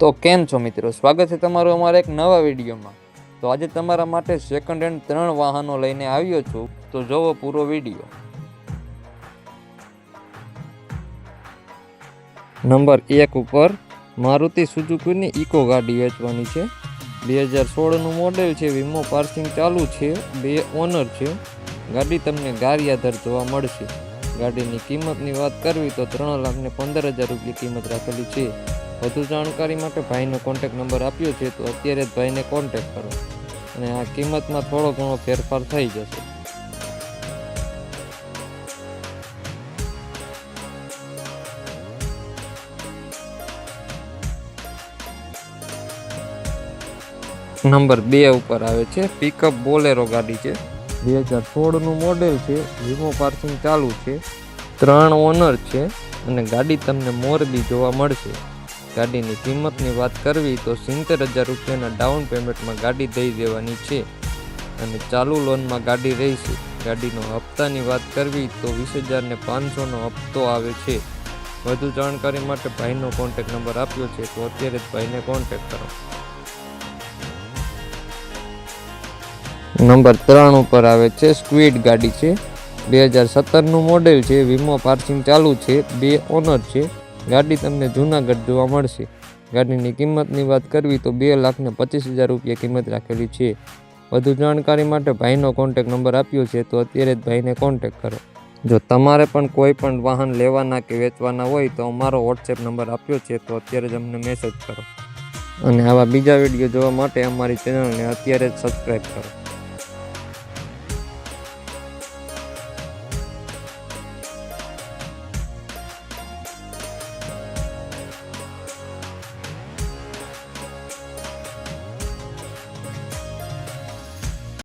તો કેમ છો મિત્રો, સ્વાગત છે તમારું અમારા એક નવા વિડીયોમાં। તો આજે તમારા માટે સેકન્ડ હેન્ડ 3 વાહનો લઈને આવ્યો છું, તો જોવો પૂરો વિડીયો। નંબર 1 ઉપર મારુતિ સુઝુકીની ઇકો ગાડી વેચવાની છે। 2016નું મોડેલ છે, વીમો પાર્સિંગ ચાલુ છે, 2 ઓનર છે। ગાડી તમને ગારિયાધર જોવા મળશે। ગાડીની કિંમતની વાત કરવી તો 3,15,000 રૂપિયા કિંમત રાખેલી છે। વધુ જાણકારી માટે ભાઈનો કોન્ટેક્ટ નંબર આપ્યો છે, તો અત્યારે જ ભાઈને કોન્ટેક્ટ કરો અને આ કિંમતમાં થોડો ઘણો ફેરફાર થઈ જશે। નંબર 2 ઉપર આવે છે પિકઅપ બોલેરો ગાડી છે। 2016નું મોડેલ છે, વીમો પાર્સિંગ ચાલુ છે, 3 ઓનર છે અને ગાડી તમને મોરબી જોવા મળશે। ગાડીની કિંમતની વાત કરવી તો 70,000 રૂપિયાના ડાઉન પેમેન્ટમાં ગાડી દઈ દેવાની છે અને ચાલુ લોનમાં ગાડી રહેશે। ગાડીનો હપ્તાની વાત કરવી તો 20,500નો હપ્તો આવે છે। વધુ જાણકારી માટે ભાઈનો કોન્ટેક્ટ નંબર આપ્યો છે, તો અત્યારે જ ભાઈને કોન્ટેક્ટ કરો। નંબર 3 ઉપર આવે છે સ્ક્વિડ ગાડી છે। 2017નું મોડેલ છે, વીમો પાર્સિંગ ચાલુ છે, 2 ઓનર છે। ગાડી તમને જૂનાગઢ જોવા મળશે। ગાડીની કિંમતની વાત કરવી તો 2,25,000 રૂપિયા કિંમત રાખેલી છે। વધુ જાણકારી માટે ભાઈનો કોન્ટેક્ટ નંબર આપ્યો છે, તો અત્યારે જ ભાઈને કોન્ટેક્ટ કરો। જો તમારે પણ કોઈ પણ વાહન લેવાના કે વેચવાના હોય તો અમારો વોટ્સએપ નંબર આપ્યો છે, તો અત્યારે જ અમને મેસેજ કરો અને આવા બીજા વિડીયો જોવા માટે અમારી ચેનલને અત્યારે જ સબસ્ક્રાઈબ કરો।